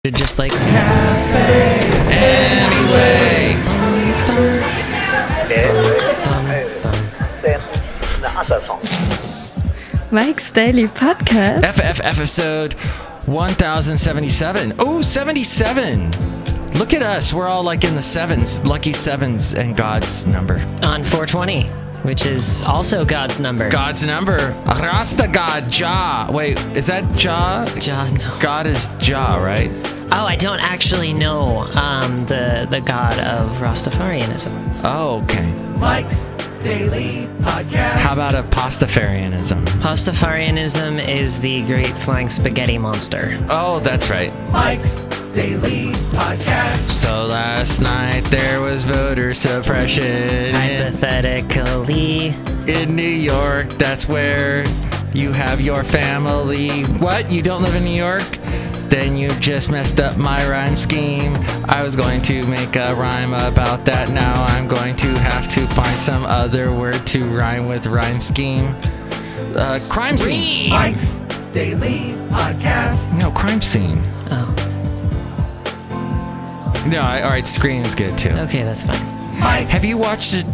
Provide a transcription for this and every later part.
Just like anyway. Mike's Daily Podcast. FF episode 1077. Oh, 77. Look at us. We're all like in the sevens. Lucky sevens and God's number. on 420, which is also God's number. God's number. Rasta God, Jah. Wait, is that Jah? Jah, no. God is Jah, right? Oh, I don't actually know the god of Rastafarianism. Oh, okay. Mike's Daily Podcast. How about a pastafarianism? Pastafarianism is the great flying spaghetti monster. Oh, that's right. Mike's Daily Podcast. So last night there was voter suppression Hypothetically. in New York. That's where you have your family. What? You don't live in New York? Then you just messed up my rhyme scheme. I was going to make a rhyme about that. Now I'm going to have to find some other word to rhyme with rhyme scheme. Crime scene. Mike's Daily Podcast. No, crime scene. Oh, No, all right, Scream is good too. okay, that's fine. Mike's Have you watched it?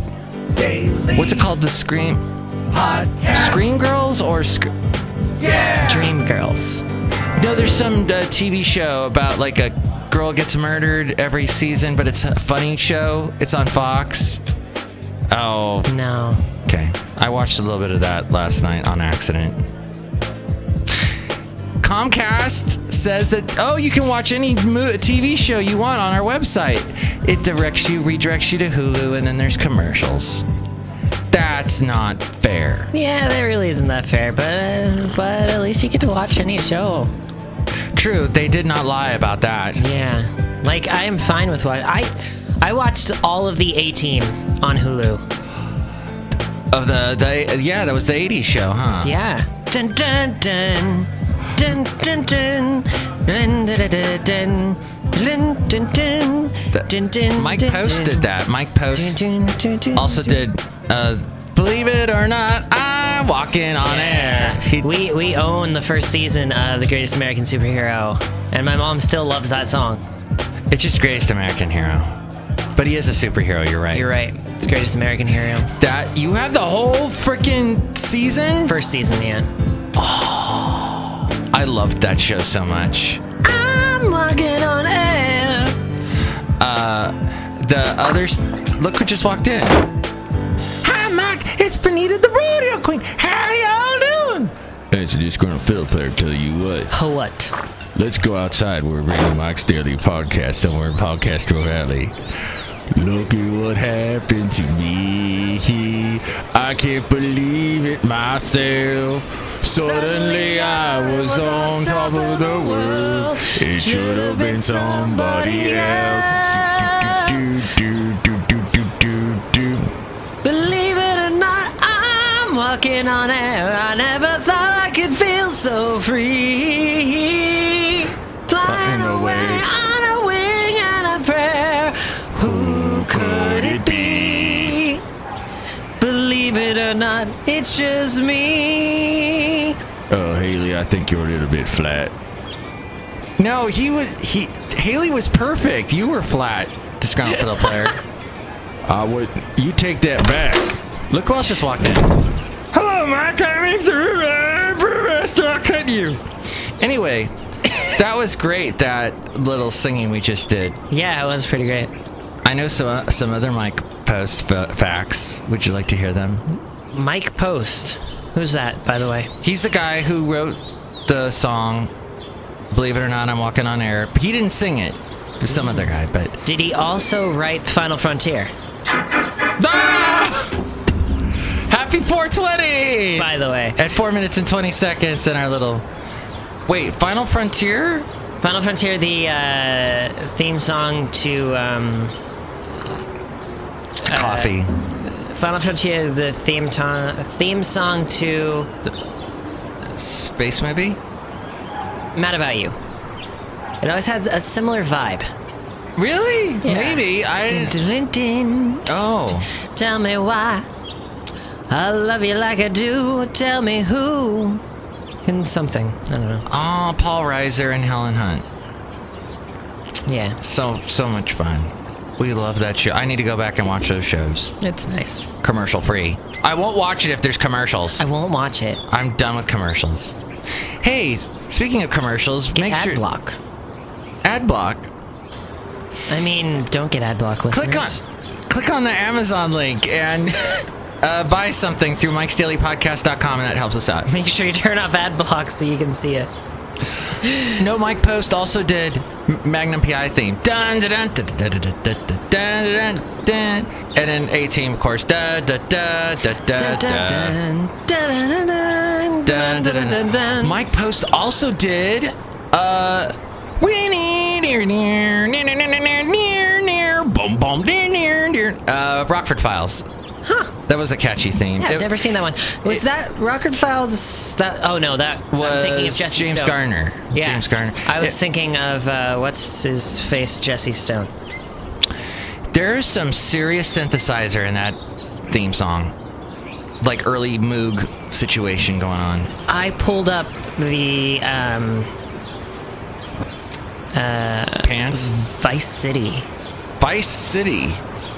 Daily What's it called? The Scream? Podcast. Scream Girls or Yeah. Dream Girls. No, there's some TV show about like a girl gets murdered every season, but it's a funny show. It's on Fox. Oh, No. okay. I watched a little bit of that last night on accident. Comcast says that, you can watch any TV show you want on our website. It redirects you to Hulu, and then there's commercials. That's not fair. Yeah, that really isn't that fair, but at least you get to watch any show. True, they did not lie about that. Yeah. Like, I am fine with what... I watched all of the A-Team on Hulu. Of that was the 80s show, huh? Yeah. Dun dun dun. Dun dun dun. Dun dun dun dun. Dun dun dun. Dun dun. Mike Post did that. Mike Post also did Believe It or Not, I'm Walking on Air. We own the first season of The Greatest American Superhero, and my mom still loves that song. It's just Greatest American Hero. But he is a superhero, you're right. You're right. It's Greatest American Hero. That you have the whole freaking season? First season, yeah. I loved that show so much. I'm walking on air. The others, look who just walked in. Hi, Mike. It's Benita, the rodeo queen. How y'all doing? It's a disgruntled fiddle player. Tell you what. What? Let's go outside. We're reading Mike's Daily Podcast somewhere in Podcastro Valley. Look at what happened to me. I can't believe it myself. Suddenly I was on top of the world. It should have been somebody else. Believe it or not, I'm walking on air. I never thought I could feel so free. Flying away on a wing and a prayer. Who could it be? Believe it or not, it's just me. Oh, Hayley, I think you're a little bit flat. No, Hayley was perfect. You were flat, disgruntled fiddle player. You take that back. Look who else just walked in. Hello, Mike. I'm through. Brewmaster, I'll cut you. Anyway, that was great, that little singing we just did. Yeah, it was pretty great. I know some other Mike Post facts. Would you like to hear them? Mike Post. Who's that, by the way? He's the guy who wrote the song, Believe It or Not, I'm Walking on Air. He didn't sing it. It was some other guy, but... Did he also write Final Frontier? Ah! Happy 420! By the way. At 4 minutes and 20 seconds in our little... Wait, Final Frontier? Final Frontier, the theme song to... Coffee. Final Frontier, the theme song to... Space movie? Mad About You. It always had a similar vibe. Really? Yeah. Maybe. Dun, dun, dun, dun. Oh. Tell me why I love you like I do. Tell me who. And something. I don't know. Oh, Paul Reiser and Helen Hunt. Yeah. So much fun. We love that show. I need to go back and watch those shows. It's nice. Commercial free. I won't watch it if there's commercials. I won't watch it. I'm done with commercials. Hey, speaking of commercials, Get make ad sure... block. Ad block? I mean, don't get ad block, listeners. Click on the Amazon link and buy something through Mike'sDailyPodcast.com, and that helps us out. Make sure you turn off ad block so you can see it. No, Mike Post also did Magnum PI theme. Dun dun dun dun dun dun dun dun dun dun. And then A-Team, of course. Da da da da da da. Mike Post also did we need near boom boom near Rockford Files. Huh. That was a catchy theme. Yeah, I've never seen that one. Was that Rockford Files? Oh no, that was I'm thinking of Jesse James Stone. Garner. Yeah. James Garner. I was thinking of what's his face, Jesse Stone. There's some serious synthesizer in that theme song, like early Moog situation going on. I pulled up the Pants. Vice City. Vice City.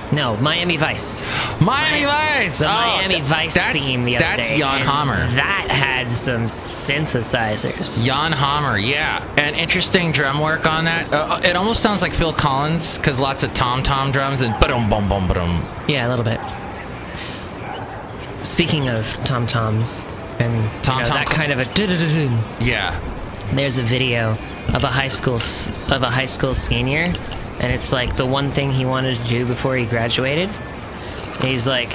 No, Miami Vice. Miami Vice. The Miami Vice theme the other day. That's Jan and Hammer. That had some synthesizers. Jan Hammer, yeah. And interesting drum work on that. It almost sounds like Phil Collins, because lots of tom-tom drums and ba-dum bum bum ba-dum. Yeah, a little bit. Speaking of tom-toms and that kind of a Yeah. there's a video of a high school senior, and it's like the one thing he wanted to do before he graduated. He's like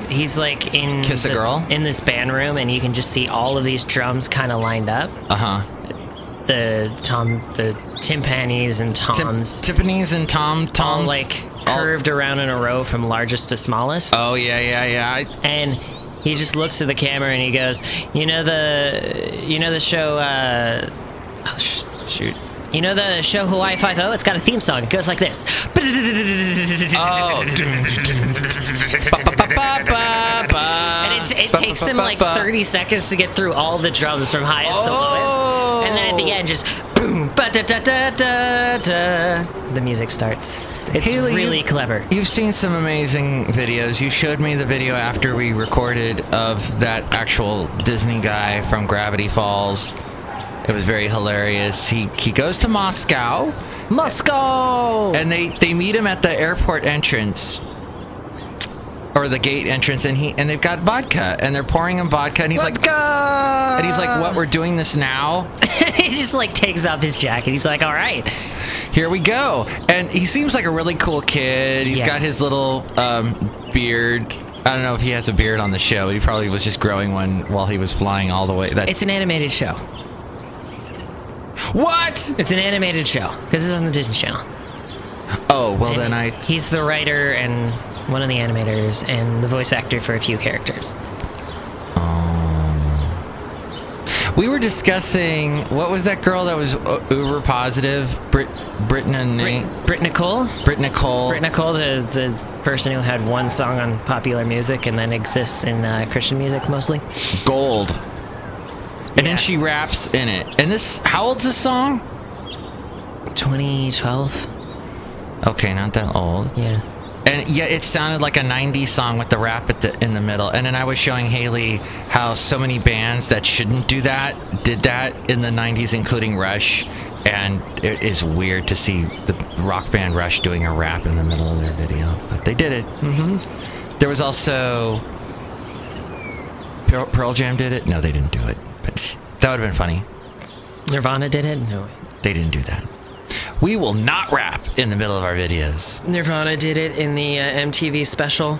he's like in kiss a girl in this band room, and you can just see all of these drums kind of lined up. The timpanis and toms, timpanis and toms, all like curved around in a row from largest to smallest. Oh yeah. And he just looks at the camera and he goes, you know the show, shoot. You know the show Hawaii 5-0? It's got a theme song. It goes like this. And it takes him like 30 seconds to get through all the drums from highest to lowest. And then at the end, just boom, ba-da-da-da-da-da. The music starts. It's Hayley, really clever. You've seen some amazing videos. You showed me the video after we recorded of that actual Disney guy from Gravity Falls. It was very hilarious. He goes to Moscow, and they meet him at the airport entrance, or the gate entrance, and they've got vodka, and they're pouring him vodka, and he's like, "What? We're doing this now?" He just like takes off his jacket. He's like, "All right, here we go." And he seems like a really cool kid. He's got his little beard. I don't know if he has a beard on the show. He probably was just growing one while he was flying all the way. It's an animated show. What? It's an animated show because it's on the Disney Channel. Oh, well, and he's the writer and one of the animators and the voice actor for a few characters. We were discussing, what was that girl that was uber positive? Brit Nicole? Brit Nicole, the person who had one song on popular music and then exists in Christian music mostly. Gold. And then she raps in it. And how old's this song? 2012. Okay, not that old. Yeah. And yeah, it sounded like a 90s song with the rap in the middle. And then I was showing Hayley how so many bands that shouldn't did that in the 90s, including Rush. And it is weird to see the rock band Rush doing a rap in the middle of their video. But they did it. Mm-hmm. There was also... Pearl Jam did it? No, they didn't do it. But that would have been funny. Nirvana did it? No. They didn't do that. We will not rap in the middle of our videos. Nirvana did it in the MTV special.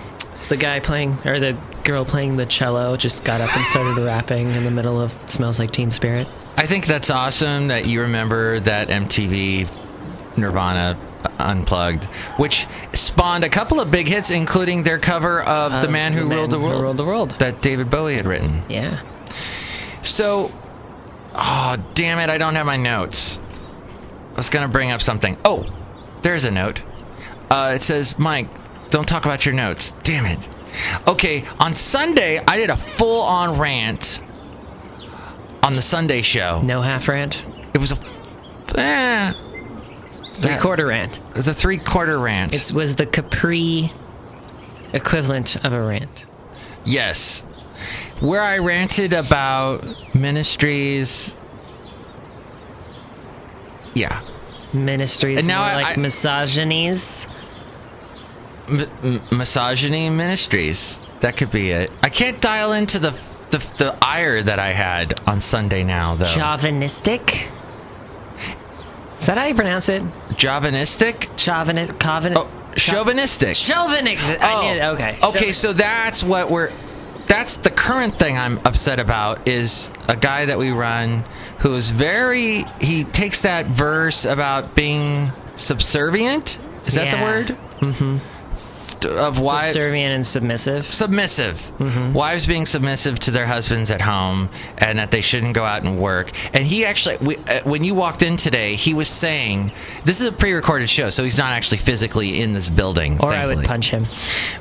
The guy or the girl playing the cello just got up and started rapping in the middle of Smells Like Teen Spirit. I think that's awesome that you remember that MTV Nirvana Unplugged, which spawned a couple of big hits, including their cover of The Man Who Ruled the World that David Bowie had written. Yeah. So, damn it, I don't have my notes. I was going to bring up something. Oh, there's a note. It says, Mike, don't talk about your notes. Damn it. Okay, on Sunday, I did a full-on rant on the Sunday show. No half rant? It was a Three-quarter rant. It's a 3/4 rant. It was the Capri equivalent of a rant. Yes. Where I ranted about ministries. Yeah. Ministries, And now more I- like misogynies. Misogyny ministries. That could be it. I can't dial into the ire that I had on Sunday now, though. Chauvinistic? Is that how you pronounce it? Chauvinistic? Chauvinistic. Chauvinistic. Okay. So that's that's the current thing I'm upset about, is a guy that we run who is he takes that verse about being subservient. Is that the word? Mm-hmm. Of why subservient and submissive. Mm-hmm. Wives being submissive to their husbands at home, and that they shouldn't go out and work. And he actually, when you walked in today, he was saying, this is a pre-recorded show, so he's not actually physically in this building. Or thankfully. I would punch him.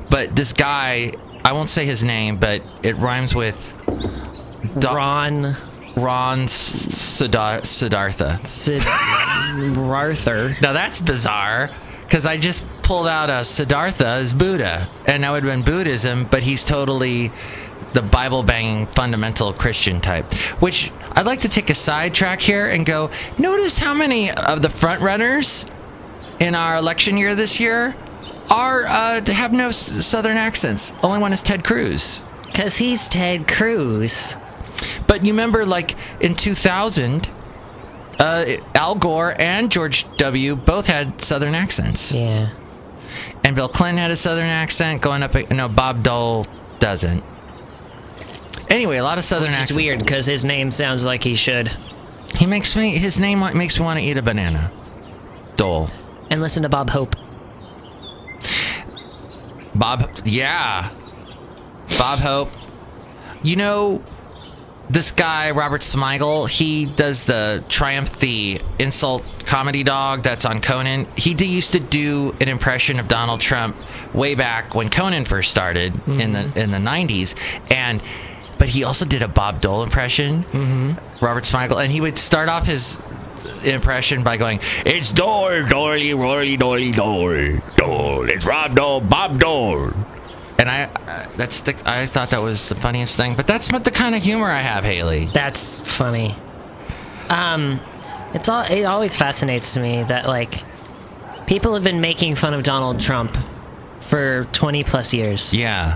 But this guy, I won't say his name, but it rhymes with Ron Siddhartha. Siddhartha. Now that's bizarre, because I just pulled out a Siddhartha as Buddha, and that would have been Buddhism, but he's totally the Bible-banging fundamental Christian type. Which I'd like to take a sidetrack here and go, notice how many of the front runners in our election year this year have no Southern accents. Only one is Ted Cruz. Because he's Ted Cruz. But you remember, like, in 2000... Al Gore and George W. both had Southern accents. Yeah. And Bill Clinton had a Southern accent going up. No, Bob Dole doesn't. Anyway, a lot of Southern accents. Which is weird, because his name sounds like he should. His name makes me want to eat a banana. Dole. And listen to Bob Hope. Bob Hope. You know, this guy, Robert Smigel, he does the Triumph the Insult Comedy Dog that's on Conan. He used to do an impression of Donald Trump way back when Conan first started in the 90s. But he also did a Bob Dole impression, Robert Smigel, and he would start off his impression by going, "It's Dole, Dolly, Rolly, Dolly, Dole, Dole. It's Rob Dole, Bob Dole." And I thought that was the funniest thing. But that's the kind of humor I have, Hayley. That's funny. It always fascinates me that, like, people have been making fun of Donald Trump for 20 plus years. Yeah.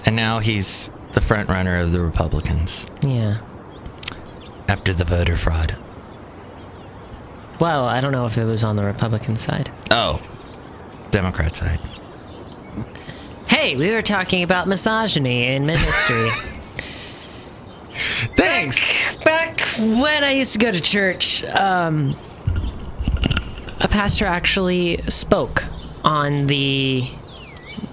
And now he's the front runner of the Republicans. Yeah. After the voter fraud. Well, I don't know if it was on the Republican side. Oh. Democrat side. Hey, we were talking about misogyny in ministry. Thanks. Back when I used to go to church, a pastor actually spoke on the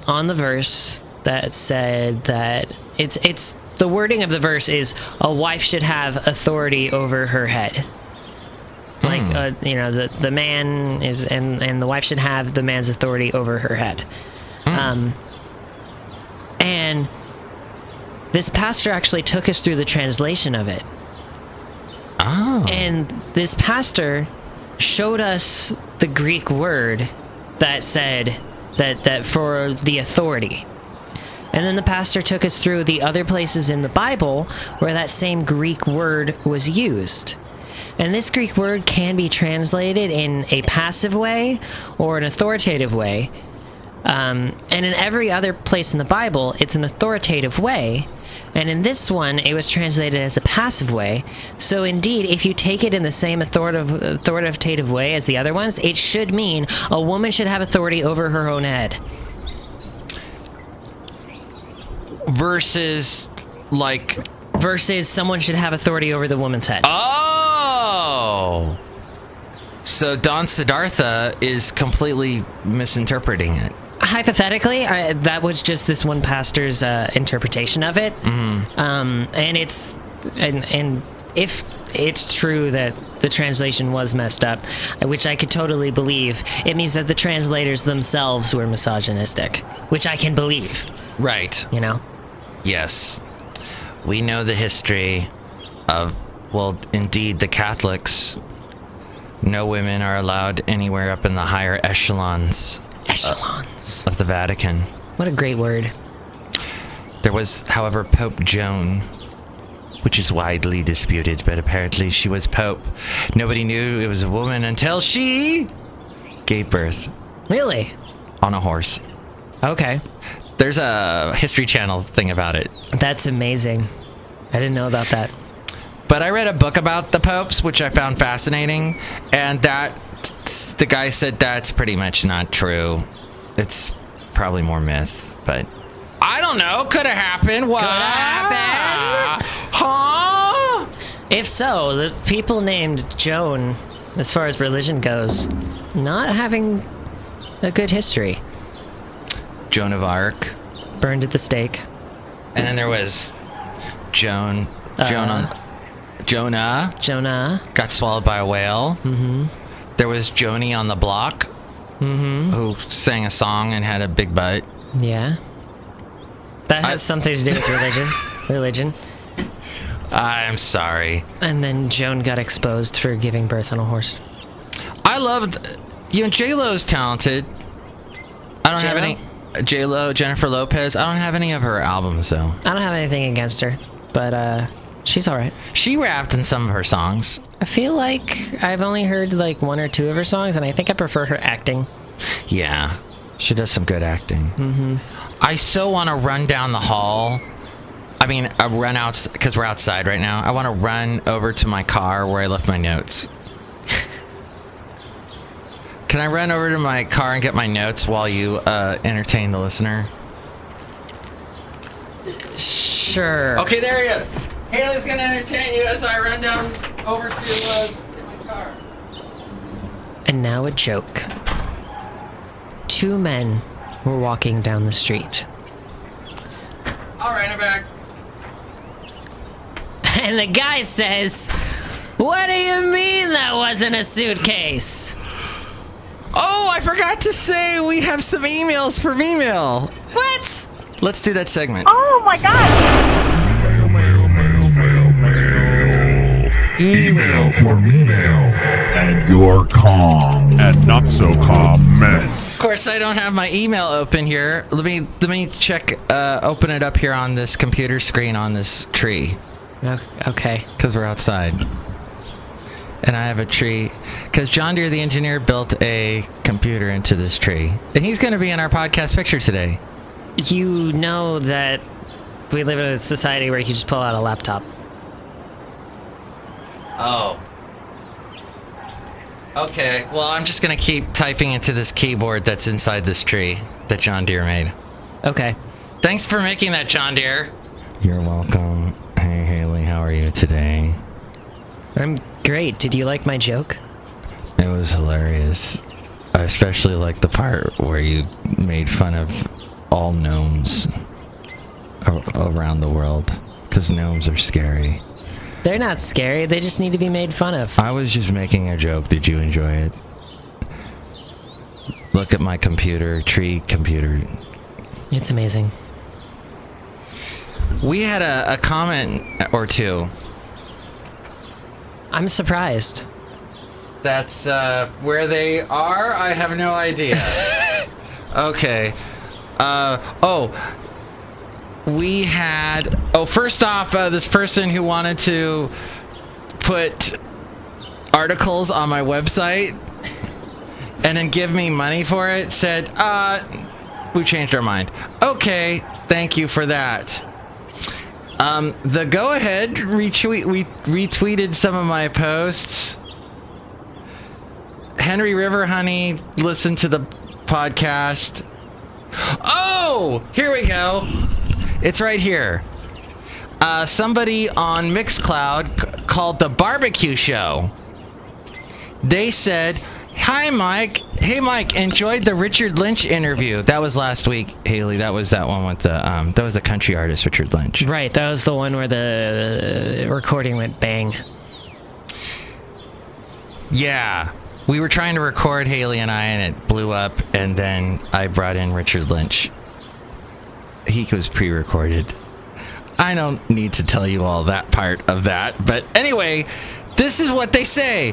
verse that said that it's the wording of the verse is a wife should have authority over her head. Like the man is and the wife should have the man's authority over her head. And this pastor actually took us through the translation of it. Oh. And this pastor showed us the Greek word that said that for the authority. And then the pastor took us through the other places in the Bible where that same Greek word was used. And this Greek word can be translated in a passive way or an authoritative way. And in every other place in the Bible, it's an authoritative way. And in this one, it was translated as a passive way. So indeed, if you take it in the same authoritative way as the other ones, it should mean a woman should have authority over her own head. Versus someone should have authority over the woman's head. Oh! So Don Siddhartha is completely misinterpreting it. Hypothetically, that was just this one pastor's interpretation of it. Mm-hmm. And if it's true that the translation was messed up, which I could totally believe, it means that the translators themselves were misogynistic, which I can believe. Right. You know? Yes. We know the history of, well, indeed, the Catholics No women are allowed anywhere up in the higher echelons of the Vatican. What a great word. There was, however, Pope Joan, which is widely disputed, but apparently she was Pope. Nobody knew it was a woman until she gave birth. Really? On a horse. Okay. There's a History Channel thing about it. That's amazing. I didn't know about that. But I read a book about the popes, which I found fascinating, and the guy said that's pretty much not true. It's probably more myth, but I don't know. Could have happened. What? Could have happened? Huh? If so, the people named Joan, as far as religion goes, not having a good history. Joan of Arc. Burned at the stake. And then there was Jonah got swallowed by a whale. Mm-hmm. There was Joni on the block, who sang a song and had a big butt. Yeah. That has something to do with religion. I'm sorry. And then Joan got exposed for giving birth on a horse. I loved, J-Lo's talented. I don't have any. J-Lo, Jennifer Lopez. I don't have any of her albums, though. I don't have anything against her, but she's all right. She rapped in some of her songs. I feel like I've only heard like one or two of her songs, and I think I prefer her acting. Yeah, she does some good acting. Mm-hmm. I so want to run down the hall. I mean, I run out because we're outside right now. I want to run over to my car where I left my notes. Can I run over to my car and get my notes while you entertain the listener? Sure. Okay, there you go. Hayley's going to entertain you as I run down over to my car. And now a joke. Two men were walking down the street. All right, I'm back. And the guy says, "What do you mean that wasn't a suitcase?" Oh, I forgot to say we have some emails from email. What? Let's do that segment. Oh my god! Email for email and your calm and not so calm mess. Of course, I don't have my email open here. Let me check. Open it up here on this computer screen on this tree. Okay. Because we're outside. And I have a tree. Because John Deere, the engineer, built a computer into this tree. And he's going to be in our podcast picture today. You know that we live in a society where you just pull out a laptop. Oh. Okay. Well, I'm just going to keep typing into this keyboard that's inside this tree that John Deere made. Okay. Thanks for making that, John Deere. You're welcome. Hey, Hayley, how are you today? I'm great. Did you like my joke? It was hilarious. I especially liked the part where you made fun of all gnomes around the world. Because gnomes are scary. They're not scary. They just need to be made fun of. I was just making a joke. Did you enjoy it? Look at my computer, tree computer. It's amazing. We had a comment or two. I'm surprised. That's where they are? I have no idea. Okay. We had... Oh, first off, this person who wanted to put articles on my website and then give me money for it said, we changed our mind. Okay, thank you for that. The go-ahead retweeted some of my posts. Henry River Honey listened to the podcast. Oh, here we go. It's right here. Somebody on Mixcloud called the Barbecue Show. They said, "Hi, Mike. Hey, Mike, enjoyed the Richard Lynch interview." That was last week, Hayley. That was that one with the, that was the country artist, Richard Lynch. Right, that was the one where the recording went bang. Yeah. We were trying to record, Hayley and I, and it blew up, and then I brought in Richard Lynch. He was pre-recorded. I don't need to tell you all that part of that, but anyway, this is what they say.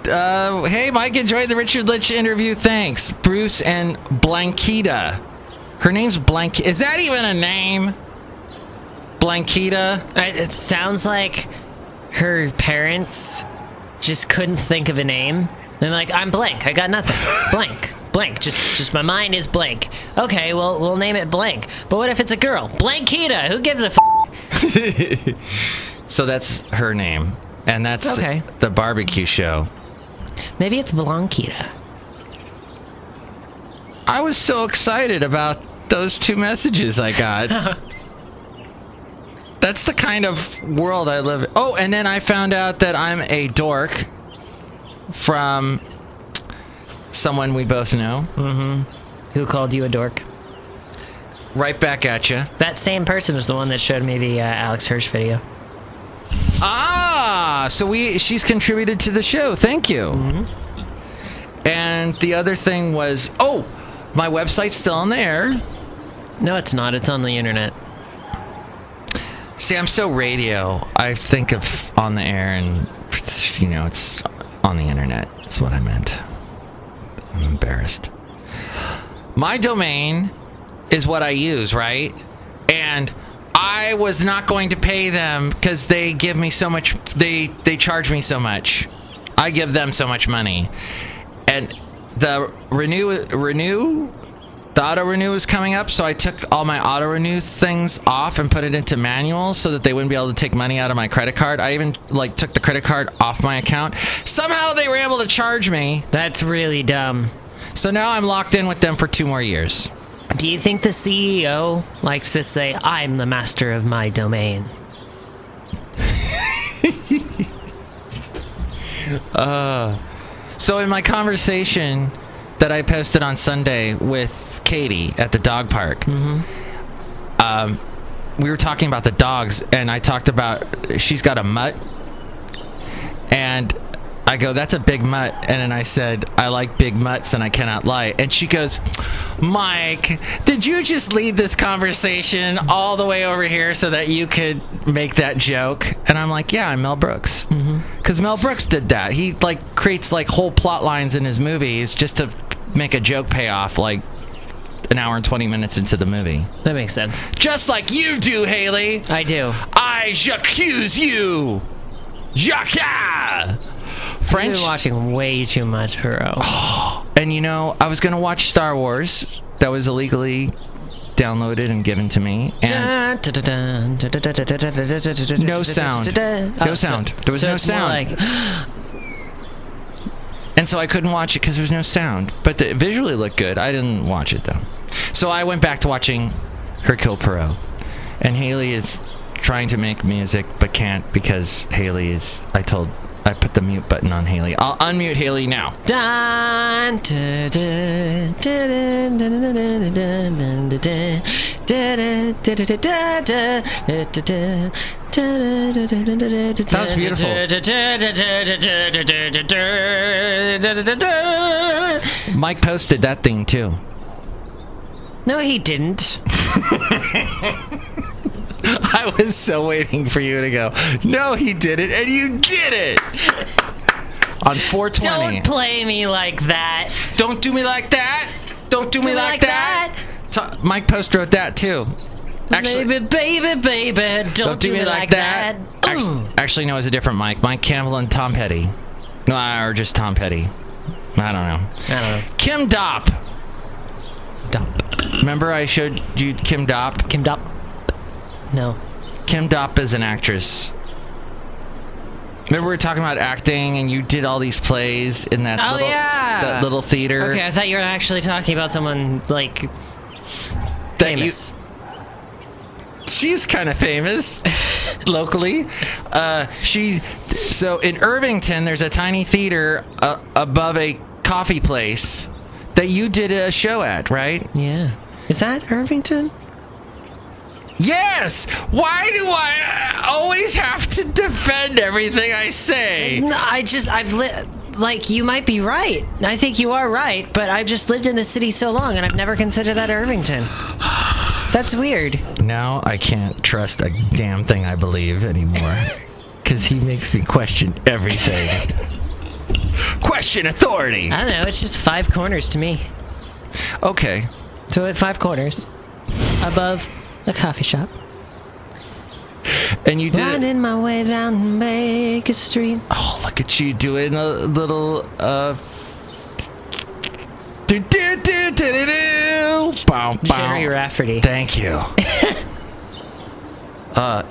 Hey, Mike, enjoyed the Richard Litch interview. Thanks. Bruce and Blankita. Her name's Blank. Is that even a name? Blankita? It sounds like her parents just couldn't think of a name. They're like, I'm blank. I got nothing. Blank. Just my mind is blank. Okay, well, we'll name it blank. But what if it's a girl? Blankita. Who gives a f***? So that's her name. And that's okay. The barbecue show. Maybe it's Blankita. I was so excited about those 2 messages I got. That's the kind of world I live in. Oh, and then I found out that I'm a dork from someone we both know. Mm-hmm. Who called you a dork? Right back at you. That same person is the one that showed me the Alex Hirsch video. Ah, so she's contributed to the show. Thank you. Mm-hmm. And the other thing was, my website's still on the air. No, it's not. It's on the internet. See, I'm so radio. I think of on the air and, it's on the internet. That's what I meant. I'm embarrassed. My domain is what I use, right? And I was not going to pay them because they give me so much. They charge me so much. I give them so much money. And the auto renew was coming up, so I took all my auto renew things off and put it into manual so that they wouldn't be able to take money out of my credit card. I even took the credit card off my account. Somehow they were able to charge me. That's really dumb. So now I'm locked in with them for 2 more years. Do you think the CEO likes to say, I'm the master of my domain? So in my conversation that I posted on Sunday with Katie at the dog park, we were talking about the dogs, and I talked about she's got a mutt, and I go, that's a big mutt. And then I said, I like big mutts and I cannot lie. And she goes, Mike, did you just lead this conversation all the way over here so that you could make that joke? And I'm like, yeah, I'm Mel Brooks. Because Mel Brooks did that. He creates whole plot lines in his movies just to make a joke pay off an hour and 20 minutes into the movie. That makes sense. Just like you do, Hayley. I do. I j'accuse you. Jacques. French. I've been watching way too much Perot. And I was going to watch Star Wars. That was illegally downloaded and given to me. And no sound. No sound. There was no sound. And so I couldn't watch it because there was no sound. But it visually looked good. I didn't watch it, though. So I went back to watching Hercule Poirot. And Hayley is trying to make music but can't because Hayley is... I put the mute button on Hayley. I'll unmute Hayley now. That was beautiful. Mike posted that thing too. No, he didn't. I was so waiting for you to go, no, he did it, and you did it! On 420. Don't play me like that. Don't do me like that. Don't do me like that. Mike Post wrote that too. Actually, baby, don't do me like that. Actually, no, it was a different Mike. Mike Campbell and Tom Petty. No, or just Tom Petty. I don't know. Kim Dopp. Remember I showed you Kim Dopp? Kim Dopp? No. Kim Dopp is an actress. Remember we were talking about acting and you did all these plays in that that little theater? Okay, I thought you were actually talking about someone famous. She's kind of famous locally. So in Irvington there's a tiny theater above a coffee place that you did a show at, right? Yeah. Is that Irvington? Yes! Why do I always have to defend everything I say? No, you might be right. I think you are right, but I've just lived in the city so long and I've never considered that Irvington. That's weird. Now I can't trust a damn thing I believe anymore. Because he makes me question everything. question authority? I don't know. It's just 5 corners to me. Okay. So at 5 corners, above a coffee shop. And you did it. Winding my way down Baker Street. Oh, look at you doing a little Jerry Rafferty. Thank you.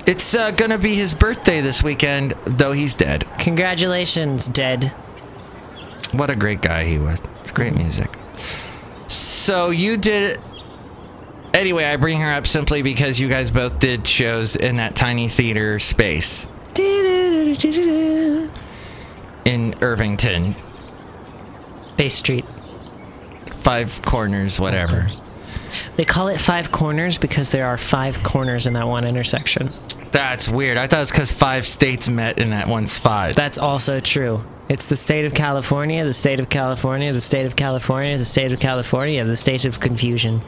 It's gonna be his birthday this weekend, though he's dead. Congratulations, dead. What a great guy he was. Great music. So you did. Anyway, I bring her up simply because you guys both did shows in that tiny theater space in Irvington. Bay Street. 5 corners, whatever. They call it 5 corners because there are 5 corners in that one intersection. That's weird. I thought it was because 5 states met in that one spot. That's also true. It's the state of California, the state of California, the state of California, the state of California, the state of confusion.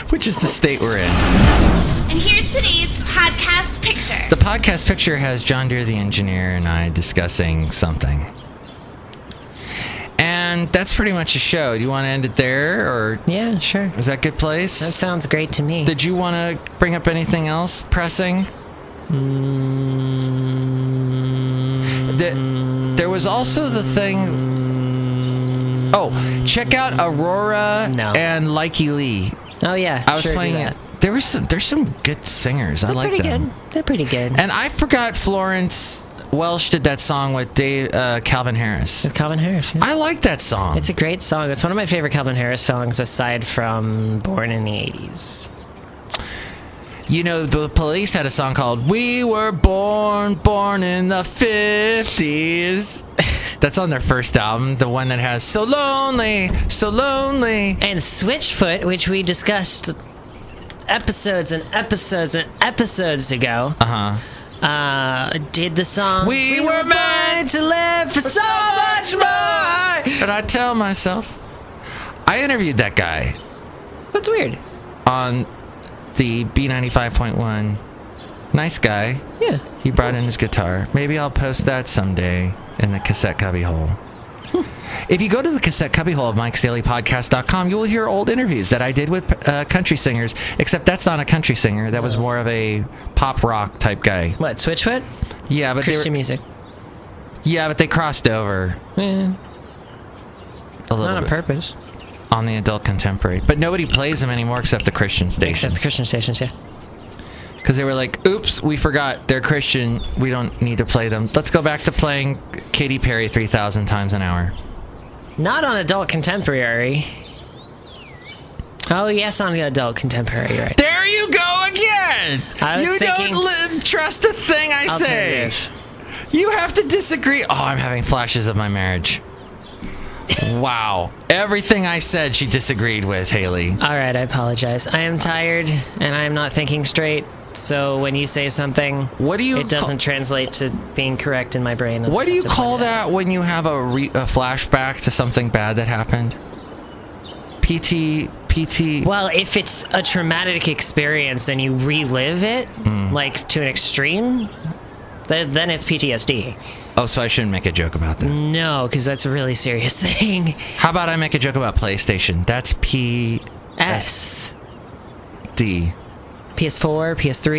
Which is the state we're in. And here's today's podcast picture. The podcast picture has John Deere the engineer and I discussing something. And that's pretty much a show. Do you want to end it there, or Yeah, sure. is that a good place? That sounds great to me. Did you want to bring up anything else pressing? There was also the thing. Oh, check out Aurora and Likey Lee. Oh yeah, I was sure playing do it. that. There's some good singers. I like them. Good. They're pretty good. And I forgot Florence Welsh did that song with Calvin Harris. With Calvin Harris. Yeah. I like that song. It's a great song. It's one of my favorite Calvin Harris songs aside from Born in the 80s. You know, the Police had a song called We Were Born in the 50s. That's on their first album, the one that has So Lonely, So Lonely. And Switchfoot, which we discussed episodes and episodes and episodes ago. Did the song We were meant to live for so much more. And I tell myself, I interviewed that guy. That's weird. On the B95.1. Nice guy. Yeah. He brought in his guitar. Maybe I'll post that someday in the cassette cubbyhole. If you go to the cassette cubbyhole of Mike'sDailyPodcast.com, you will hear old interviews that I did with country singers, except that's not a country singer. That was more of a pop rock type guy. What, Switchfoot? Yeah, but Christian music. Yeah, but they crossed over. Yeah. A little Not on bit. purpose. On the adult contemporary. But nobody plays them anymore except the Christian stations. Except the Christian stations, yeah. Because they were like, oops, we forgot. They're Christian. We don't need to play them. Let's go back to playing Katy Perry 3,000 times an hour. Not on adult contemporary. Oh, yes, on the adult contemporary, right. There you go again! I was thinking, don't trust a thing I say. alternative. You have to disagree. Oh, I'm having flashes of my marriage. Wow. Everything I said, she disagreed with, Hayley. All right, I apologize. I am tired, and I am not thinking straight. So when you say something, What do you it doesn't translate to being correct in my brain. What do you call that when you have a flashback to something bad that happened? PT. Well, if it's a traumatic experience and you relive it, like to an extreme, then it's PTSD. Oh, so I shouldn't make a joke about that. No, because that's a really serious thing. How about I make a joke about PlayStation? That's S. D. PS4, PS3.